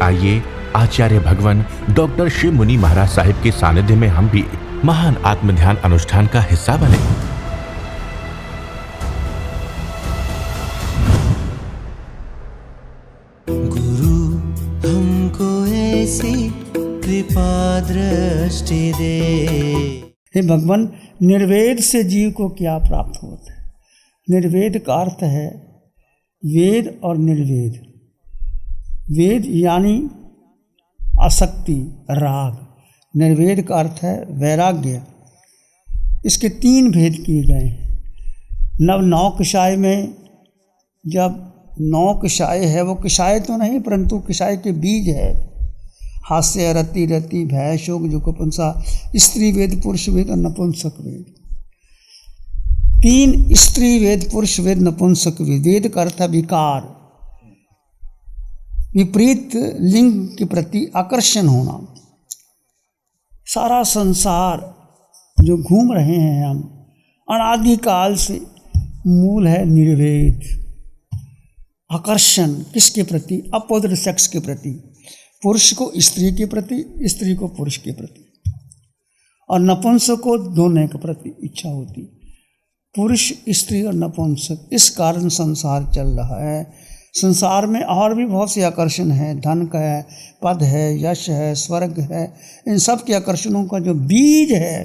आइए आचार्य भगवान डॉक्टर शिव मुनि महाराज साहिब के सानिध्य में हम भी महान आत्म ध्यान अनुष्ठान का हिस्सा बने। गुरु हमको ऐसी कृपा दृष्टि दे। हे भगवान, निर्वेद से जीव को क्या प्राप्त होता है? निर्वेद का अर्थ है वेद और निर्वेद। वेद यानी आसक्ति, राग। निर्वेद का अर्थ है वैराग्य। इसके 3 भेद किए गए हैं। नौ कषाय में जब 9 कषाय है, वो कषाय तो नहीं परंतु कषाय के बीज है। हास्य, रति, रति, भय, शोक, जुगुप्सा, स्त्री वेद, पुरुष वेद और नपुंसक वेद। 3 स्त्री वेद, पुरुष वेद, नपुंसक वेद। वेद का अर्थ है विकार, विपरीत लिंग के प्रति आकर्षण होना। सारा संसार जो घूम रहे हैं हम अनादिकाल से, मूल है निर्वेद। आकर्षण किसके प्रति? अपोजिट सेक्स के प्रति। पुरुष को स्त्री के प्रति, स्त्री को पुरुष के प्रति, और नपुंसक को दोनों के प्रति इच्छा होती। पुरुष, स्त्री और नपुंसक, इस कारण संसार चल रहा है। संसार में और भी बहुत से आकर्षण हैं। धन का है, पद है, यश है, स्वर्ग है। इन सब के आकर्षणों का जो बीज है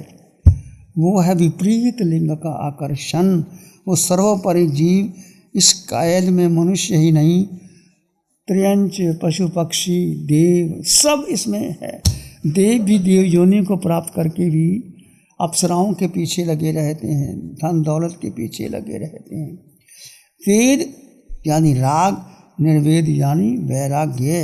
वो है विपरीत लिंग का आकर्षण। वो सर्वोपरि जीव, इस कायल में मनुष्य ही नहीं, त्रियंच, पशु पक्षी, देव सब इसमें है। देव भी देव योनि को प्राप्त करके भी अप्सराओं के पीछे लगे रहते हैं, धन दौलत के पीछे लगे रहते हैं। वेद यानी राग, निर्वेद यानी वैराग्य।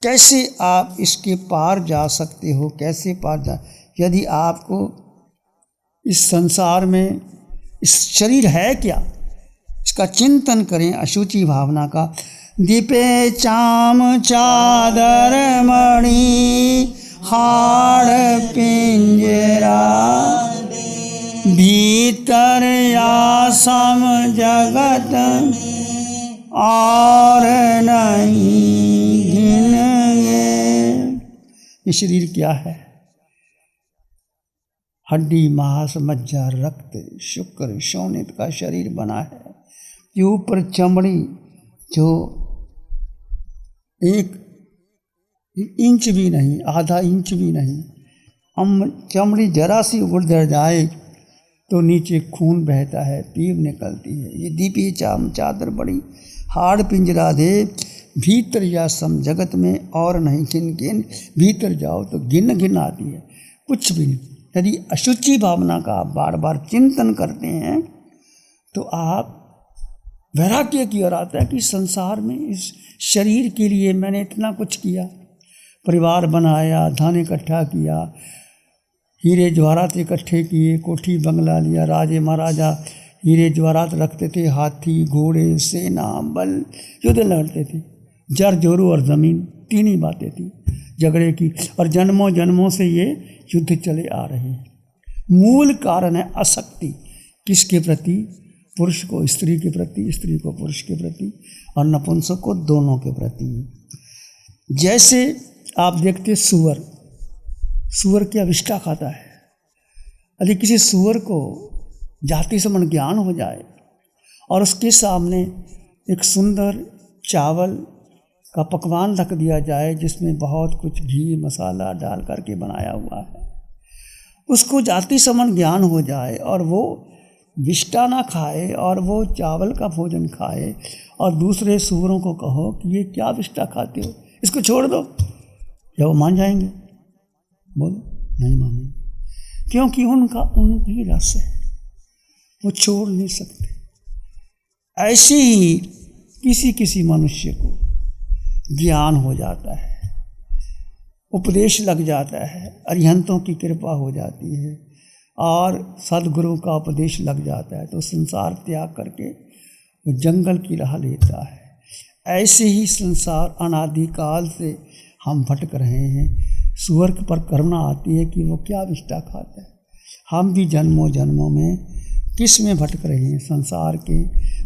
कैसे आप इसके पार जा सकते हो? कैसे पार जा? यदि आपको इस संसार में इस शरीर है क्या, इसका चिंतन करें अशुचि भावना का। दीपे चाम चादर मणि हाड़ पिंजरा, भीतर आसम जगत और नहीं घिनेंगे। ये शरीर क्या है? हड्डी, मांस, मज्जा, रक्त, शुक्र, शोणित का शरीर बना है। ये ऊपर चमड़ी जो 1 इंच भी नहीं, आधा इंच भी नहीं, चमड़ी जरा सी उड़ जाए तो नीचे खून बहता है, पीप निकलती है। ये दीपी चाम चादर बड़ी हाड़ पिंजरा दे, भीतर या सम जगत में और नहीं गिन गिन। भीतर जाओ तो गिन गिन आती है, कुछ भी नहीं। यदि अशुचि भावना का आप बार बार चिंतन करते हैं तो आप वैराग्य की ओर आता है कि संसार में इस शरीर के लिए मैंने इतना कुछ किया, परिवार बनाया, धन इकट्ठा किया, हीरे जवाहरात इकट्ठे किए, कोठी बंगला लिया, राजे महाराजा हीरे जवाहरात रखते थे, हाथी, घोड़े, सेना, बल, युद्ध लड़ते थे। जर जोरू और ज़मीन 3 ही बातें थी झगड़े की, और जन्मों जन्मों से ये युद्ध चले आ रहे हैं। मूल कारण है आसक्ति। किसके प्रति? पुरुष को स्त्री के प्रति, स्त्री को पुरुष के प्रति, और नपुंसक को दोनों के प्रति। जैसे आप देखते सूअर की अविष्टा खाता है। यदि किसी सूअर को जाति समन ज्ञान हो जाए और उसके सामने एक सुंदर चावल का पकवान रख दिया जाए जिसमें बहुत कुछ घी मसाला डाल करके बनाया हुआ है, उसको जाति समन ज्ञान हो जाए और वो विष्टा ना खाए और वो चावल का भोजन खाए, और दूसरे सूअरों को कहो कि ये क्या विष्टा खाते हो, इसको छोड़ दो, क्या वो मान जाएंगे? बोलो, नहीं मानेंगे, क्योंकि उनकी रस है, वो छोड़ नहीं सकते। ऐसे ही किसी मनुष्य को ज्ञान हो जाता है, उपदेश लग जाता है, अरिहंतों की कृपा हो जाती है और सदगुरु का उपदेश लग जाता है, तो संसार त्याग करके वो जंगल की राह लेता है। ऐसे ही संसार अनादिकाल से हम भटक रहे हैं। सूअर पर करुणा आती है कि वो क्या विष्टा खाता है। हम भी जन्मों जन्मों में किस में भटक रहे हैं? संसार के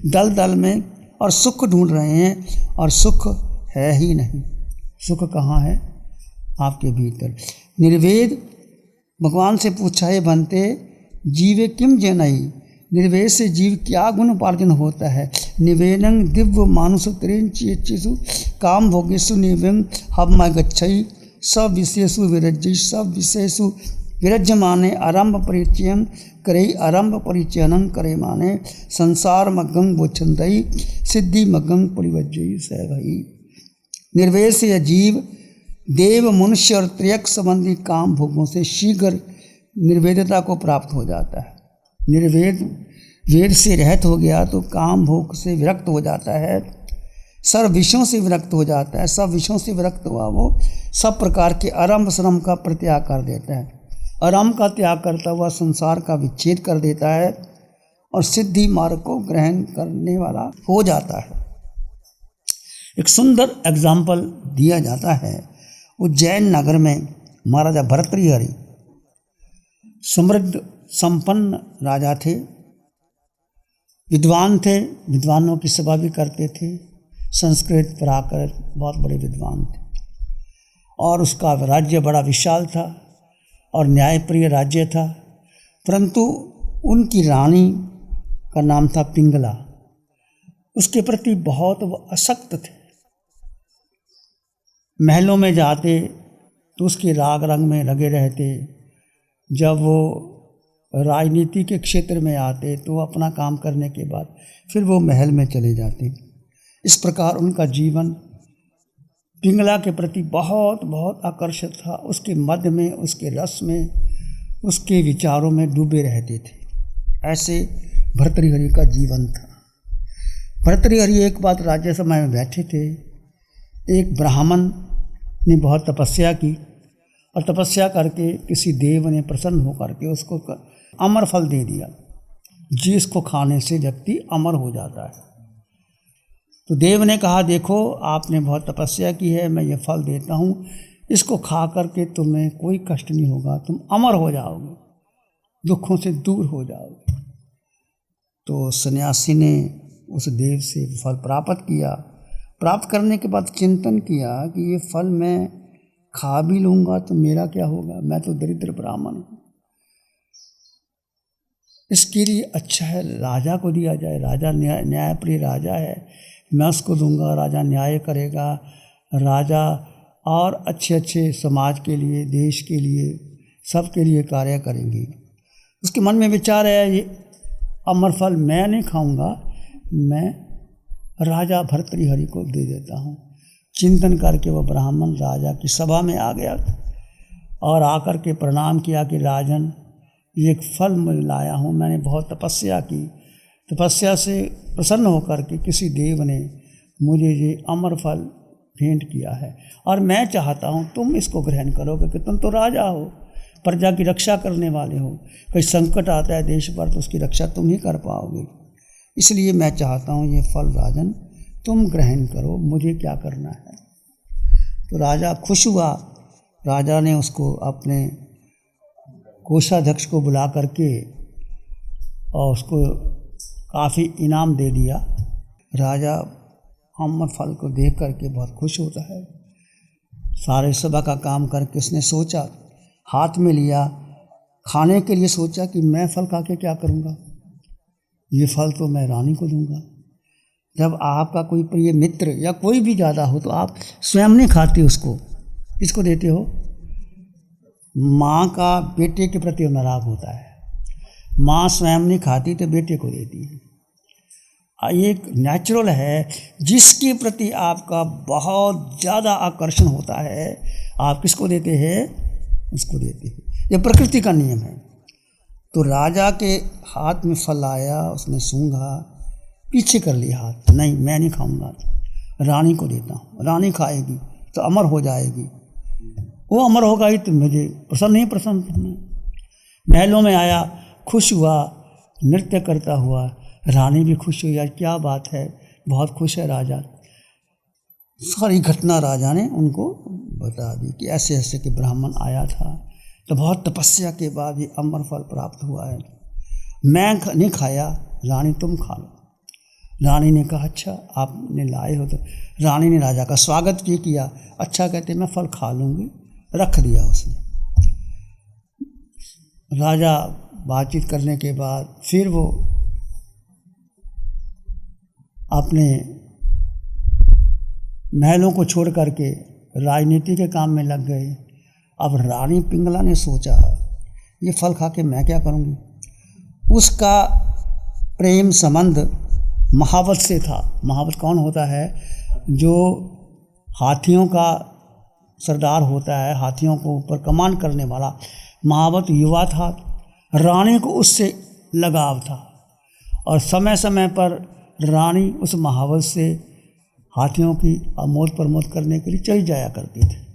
दलदल में, और सुख ढूंढ रहे हैं और सुख है ही नहीं। सुख कहाँ है? आपके भीतर। निर्वेद भगवान से पूछा है बनते जीवे किम जनई, निर्वेद से जीव क्या गुण उपार्जन होता है? निवेदन दिव्य मानुष त्रिंचु काम भोगेशु निवेम हम गच्छई सब विषयसु विरज्य सब विषयसु विरज्यमाने आरंभ परिचयन करे आरंभ परिचयन करे माने संसार मग्गं बोछंदई सिद्धि मग्गं परिवज्जई स भई। निर्वेद से जीव देव मनुष्य और त्रियक संबंधी काम भोगों से शीघ्र निर्वेदता को प्राप्त हो जाता है। निर्वेद वेद से रहित हो गया तो काम भोग से विरक्त हो जाता है, सर्व विषयों से विरक्त हो जाता है। सब विषयों से विरक्त हुआ वो सब प्रकार के आरंभ श्रम का परित्याग कर देता है। आरंभ का त्याग करता हुआ संसार का विच्छेद कर देता है और सिद्धि मार्ग को ग्रहण करने वाला हो जाता है। एक सुंदर एग्जाम्पल दिया जाता है। उज्जैन नगर में महाराजा भर्तृहरि समृद्ध संपन्न राजा थे, विद्वान थे, विद्वानों की सेवा भी करते थे, संस्कृत पढ़ाकर बहुत बड़े विद्वान थे और उसका राज्य बड़ा विशाल था और न्यायप्रिय राज्य था। परंतु उनकी रानी का नाम था पिंगला, उसके प्रति बहुत वो आसक्त थे। महलों में जाते तो उसके राग रंग में लगे रहते, जब वो राजनीति के क्षेत्र में आते तो अपना काम करने के बाद फिर वो महल में चले जाते। इस प्रकार उनका जीवन पिंगला के प्रति बहुत बहुत आकर्षित था। उसके मध्य में, उसके रस में, उसके विचारों में डूबे रहते थे। ऐसे भर्तृहरि का जीवन था। भर्तृहरि एक बात राज्यसभा में बैठे थे, एक ब्राह्मण ने बहुत तपस्या की और तपस्या करके किसी देव ने प्रसन्न होकर के उसको अमर फल दे दिया, जिसको खाने से व्यक्ति अमर हो जाता है। तो देव ने कहा देखो आपने बहुत तपस्या की है, मैं ये फल देता हूँ, इसको खा करके तुम्हें कोई कष्ट नहीं होगा, तुम अमर हो जाओगे, दुखों से दूर हो जाओगे। तो सन्यासी ने उस देव से फल प्राप्त किया। प्राप्त करने के बाद चिंतन किया कि ये फल मैं खा भी लूँगा तो मेरा क्या होगा, मैं तो दरिद्र ब्राह्मण हूँ। इसके लिए अच्छा है राजा को दिया जाए, राजा न्यायप्रिय राजा है, मैं उसको दूंगा, राजा न्याय करेगा, राजा और अच्छे अच्छे समाज के लिए, देश के लिए, सबके लिए कार्य करेंगे। उसके मन में विचार है ये अमर फल मैं नहीं खाऊंगा, मैं राजा भर्तृहरि को दे देता हूँ। चिंतन करके वह ब्राह्मण राजा की सभा में आ गया और आकर के प्रणाम किया कि राजन ये एक फल मैं लाया हूँ, मैंने बहुत तपस्या की, तपस्या से प्रसन्न होकर के किसी देव ने मुझे ये अमर फल भेंट किया है और मैं चाहता हूँ तुम इसको ग्रहण करोगे कि तुम तो राजा हो, प्रजा की रक्षा करने वाले हो, कोई संकट आता है देश पर तो उसकी रक्षा तुम ही कर पाओगे, इसलिए मैं चाहता हूँ ये फल राजन तुम ग्रहण करो, मुझे क्या करना है। तो राजा खुश हुआ। राजा ने उसको अपने कोषाध्यक्ष को बुला करके और उसको काफ़ी इनाम दे दिया। राजा अमर फल को देख करके बहुत खुश होता है। सारे सभा का काम करके उसने सोचा, हाथ में लिया, खाने के लिए सोचा कि मैं फल खा के क्या करूँगा, ये फल तो मैं रानी को दूंगा। जब आपका कोई प्रिय मित्र या कोई भी ज़्यादा हो तो आप स्वयं नहीं खाते उसको, इसको देते हो। माँ का बेटे के प्रति अनुराग होता है, माँ स्वयं नहीं खाती तो बेटे को देती है। एक नेचुरल है, जिसके प्रति आपका बहुत ज़्यादा आकर्षण होता है आप किसको देते हैं, उसको देते हैं। यह प्रकृति का नियम है। तो राजा के हाथ में फल आया, उसने सूंघा, पीछे कर लिया हाथ, नहीं मैं नहीं खाऊंगा, रानी को देता हूँ, रानी खाएगी तो अमर हो जाएगी, वो अमर होगा ही तो मुझे प्रसन्न नहीं प्रसन्न करना। महलों में आया, खुश हुआ, नृत्य करता हुआ, रानी भी खुश हुई, यार क्या बात है, बहुत खुश है राजा। सारी घटना राजा ने उनको बता दी कि ऐसे ऐसे के ब्राह्मण आया था, तो बहुत तपस्या के बाद ये अमर फल प्राप्त हुआ है, मैं नहीं खाया, रानी तुम खा लो। रानी ने कहा अच्छा आपने लाए हो तो। रानी ने राजा का स्वागत भी किया। अच्छा कहते मैं फल खा लूँगी, रख दिया उसने। राजा बातचीत करने के बाद फिर वो अपने महलों को छोड़ करके राजनीति के काम में लग गए। अब रानी पिंगला ने सोचा ये फल खा के मैं क्या करूँगी। उसका प्रेम संबंध महावत से था। महावत कौन होता है? जो हाथियों का सरदार होता है, हाथियों को ऊपर कमान करने वाला। महावत युवा था, रानी को उससे लगाव था और समय समय पर रानी उस महावत से हाथियों की आमोद प्रमोद करने के लिए चली जाया करती थी।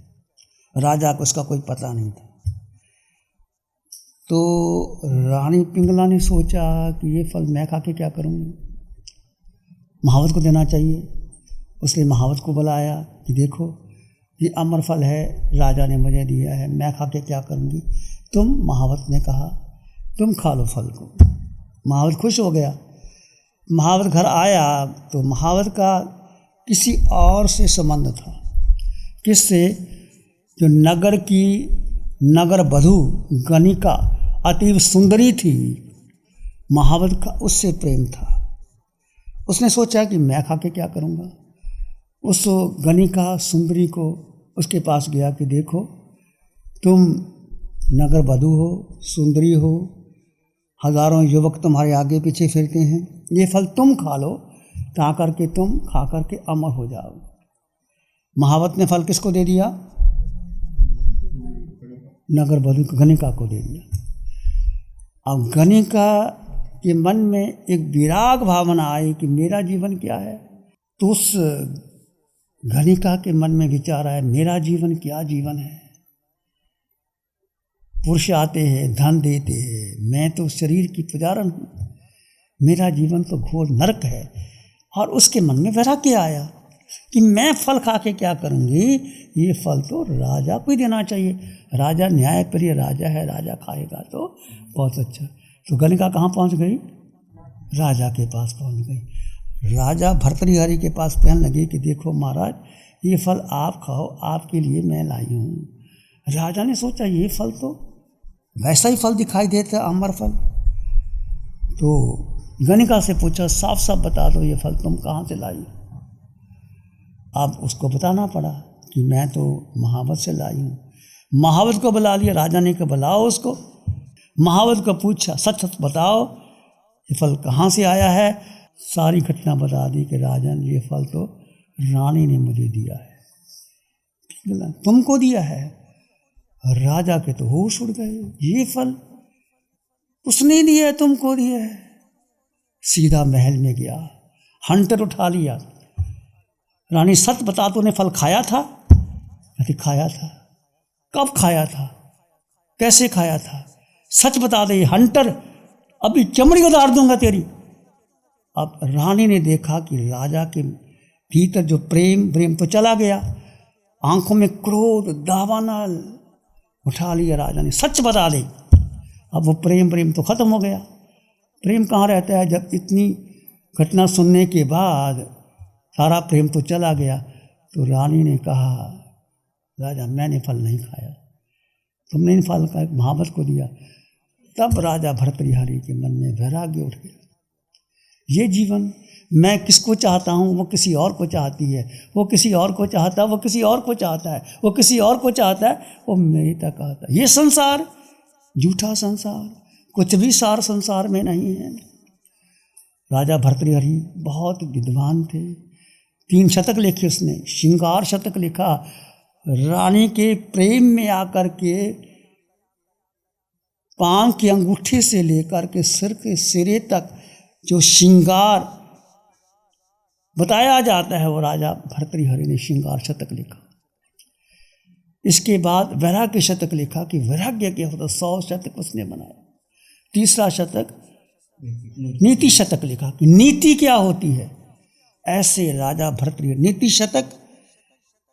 राजा को उसका कोई पता नहीं था। तो रानी पिंगला ने सोचा कि ये फल मैं खा के क्या करूँगी, महावत को देना चाहिए। उसने महावत को बुलाया कि देखो ये अमर फल है, राजा ने मुझे दिया है, मैं खा के क्या करूँगी। तुम, महावत ने कहा, तुम खा लो फल को। महावत खुश हो गया। महावत घर आया तो महावत का किसी और से संबंध था। किससे? जो नगर की नगर वधू गणिका अतीव सुंदरी थी, महावत का उससे प्रेम था। उसने सोचा कि मैं खा के क्या करूँगा। उस गणिका सुंदरी को उसके पास गया कि देखो तुम नगर वधू हो, सुंदरी हो, हजारों युवक तुम्हारे आगे पीछे फिरते हैं, ये फल तुम खा लो, ता करके तुम खा करके अमर हो जाओ। महावत ने फल किसको दे दिया? नगर वधू गणिका को दे दिया। अब गणिका के मन में एक विराग भावना आई कि मेरा जीवन क्या है। तो उस गणिका के मन में विचार आया मेरा जीवन क्या जीवन है। पुरुष आते हैं, धन देते हैं, मैं तो शरीर की पुजारन हूँ, मेरा जीवन तो घोर नरक है। और उसके मन में वैराग्य आया कि मैं फल खा के क्या करूँगी, ये फल तो राजा को ही देना चाहिए। राजा न्यायप्रिय राजा है, राजा खाएगा तो बहुत अच्छा। तो गणिका कहाँ पहुँच गई? राजा के पास पहुँच गई। राजा भर्तृहरि के पास कहने लगे कि देखो महाराज, ये फल आप खाओ, आपके लिए मैं लाई हूँ। राजा ने सोचा ये फल तो वैसा ही फल दिखाई देता है, अमर फल। तो गणिका से पूछा साफ साफ बता दो ये फल तुम कहाँ से लाई। अब उसको बताना पड़ा कि मैं तो महावत से लाई हूँ। महावत को बुला लिया राजा ने कि बुलाओ उसको। महावत को पूछा सच सच बताओ ये फल कहाँ से आया है। सारी घटना बता दी कि राजन ये फल तो रानी ने मुझे दिया है। तुमको दिया है? राजा के तो होश उड़ गए, ये फल उसने दिया है, तुमको दिया है। सीधा महल में गया, हंटर उठा लिया। रानी सच बता, तूने फल खाया था? कहती खाया था। कब खाया था? कैसे खाया था? सच बता दे। हंटर अभी चमड़ी उतार दूंगा तेरी। अब रानी ने देखा कि राजा के भीतर जो प्रेम तो चला गया, आंखों में क्रोध दावानल उठा लिया। राजा ने सच बता दे। अब वो प्रेम तो खत्म हो गया। प्रेम कहाँ रहता है जब इतनी घटना सुनने के बाद सारा प्रेम तो चला गया। तो रानी ने कहा राजा मैंने फल नहीं खाया, तुमने इन फल का महावत को दिया। तब राजा भर्तृहरि के मन में वैराग्य उठ गया। ये जीवन मैं किसको चाहता हूँ, वो किसी और को चाहती है, वो किसी और को चाहता है, वो किसी और को चाहता है, वो किसी और को चाहता है, वो मेरे तक आता है। ये संसार झूठा संसार, कुछ भी सार संसार में नहीं है। राजा भर्तृहरि बहुत विद्वान थे। 3 शतक लिखे उसने। श्रृंगार शतक लिखा। रानी के प्रेम में आकर के पांव की अंगूठी से लेकर के सिर के सिरे तक जो श्रृंगार बताया जाता है वो राजा भर्तृहरि ने श्रृंगार शतक लिखा। इसके बाद वैराग्य शतक लिखा कि वैराग्य क्या होता, 100 शतक उसने बनाया। तीसरा शतक नीति शतक लिखा कि नीति क्या होती है। ऐसे राजा भर्तृहरि नीति शतक,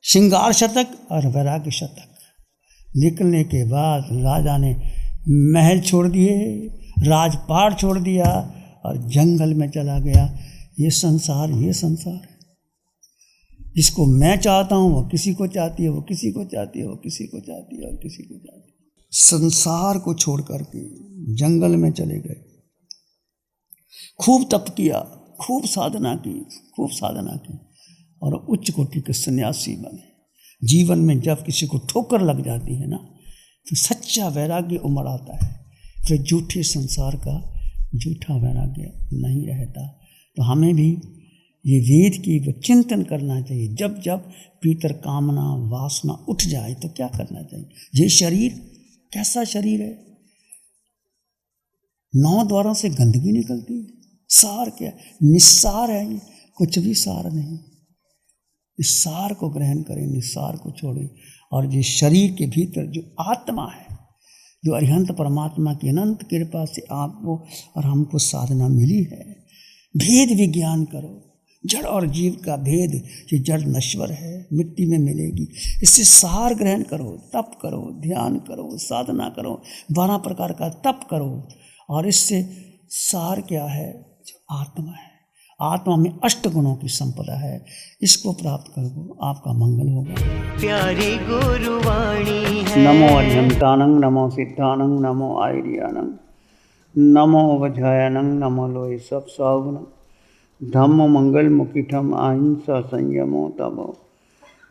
श्रृंगार शतक और वैराग्य शतक लिखने के बाद राजा ने महल छोड़ दिए, राजपाट छोड़ दिया और जंगल में चला गया। ये संसार है। जिसको मैं चाहता हूँ वो किसी को चाहती है, वो किसी को चाहती है, वो किसी को चाहती है और किसी को चाहती है। संसार को छोड़ करके जंगल में चले गए, खूब तप किया, खूब साधना की और उच्च कोटि के सन्यासी बने। जीवन में जब किसी को ठोकर लग जाती है ना, तो सच्चा वैराग्य उमड़ आता है, फिर झूठे संसार का झूठा वैराग्य नहीं रहता। तो हमें भी ये वेद की वो चिंतन करना चाहिए। जब जब भीतर कामना वासना उठ जाए तो क्या करना चाहिए। ये शरीर कैसा शरीर है, 9 द्वारों से गंदगी निकलती है। सार क्या, निस्सार है, ये कुछ भी सार नहीं। इस सार को ग्रहण करें, निस्सार को छोड़ें। और ये शरीर के भीतर जो आत्मा है, जो अरिहंत परमात्मा की अनंत कृपा से आपको और हमको साधना मिली है, भेद विज्ञान करो। जड़ और जीव का भेद, ये जड़ नश्वर है, मिट्टी में मिलेगी। इससे सार ग्रहण करो, तप करो, ध्यान करो, साधना करो, 12 प्रकार का तप करो। और इससे सार क्या है, जो आत्मा है, आत्मा में 8 गुणों की संपदा है। इसको प्राप्त करो, आपका मंगल होगा। प्यारी गुरुवाणी है। नमो अरिहंतानंग, नमो सिद्धानंग, नमो आयरियानंग, नमो वज्रायनंग, नमो लोय सब सागुणं, धम्म मंगल मुखिठम अहिंसा संयमो तमो,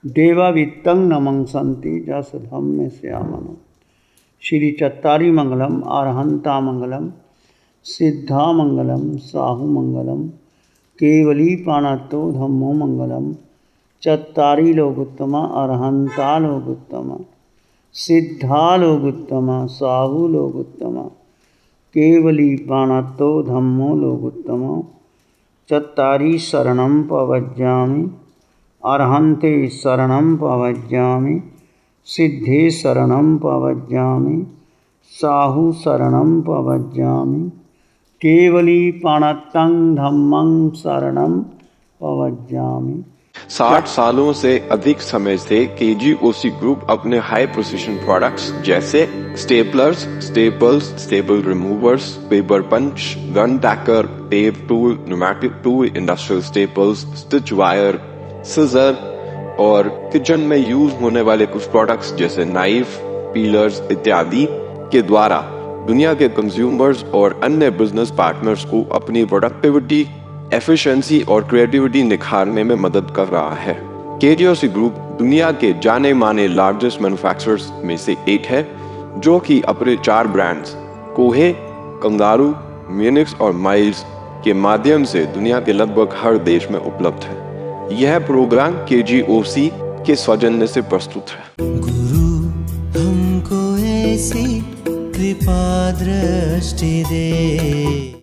देवा वित्तं नमं संति जस धम्म श्यामनो। श्री चत्तारी मंगलम, अरहंता मंगलम, सिद्धा मंगलम, साहु मंगलम, केवली पाणतो धम्मो मंगलम। चत्तारी लोकोत्तमा, अरहंता लोकोत्तमा, सिद्धा लोकोत्तमा, साहु लोकोत्तमा, केवली पाणतो धम्मो लोकोत्तमा। चत्तारी शरणं प्रव्रजामि, अरहन्ते शरणं प्रव्रजामि, सिद्धे शरणं प्रव्रजामि, साहु शरणं प्रव्रजामि, केवली पाणतं धम्मं शरणं प्रव्रजामि। 60 सालों से अधिक समय से केजीओसी ग्रुप अपने हाई प्रिसिशन प्रोडक्ट्स जैसे staplers, staples, staple removers, paper punch, gun tacker, tape tool, pneumatic tool, industrial staples, stitch wire, scissor और किचन में यूज होने वाले कुछ प्रोडक्ट्स जैसे नाइफ, पीलर्स इत्यादि के द्वारा दुनिया के कंज्यूमर्स और अन्य बिजनेस पार्टनर्स को अपनी प्रोडक्टिविटी, एफिशिएंसी और क्रिएटिविटी निखारने में मदद कर रहा है। केजीओसी ग्रुप दुनिया के जाने माने लार्जेस्ट मैन्युफैक्चरर्स में से एक है, जो कि अपने 4 ब्रांड्स कोहे, कंगारू, म्यूनिक्स और माइल्स के माध्यम से दुनिया के लगभग हर देश में उपलब्ध है। यह प्रोग्राम केजीओसी के सौजन्य से प्रस्तुत है। गुरु हमको ऐसी कृपा दृष्टि दे।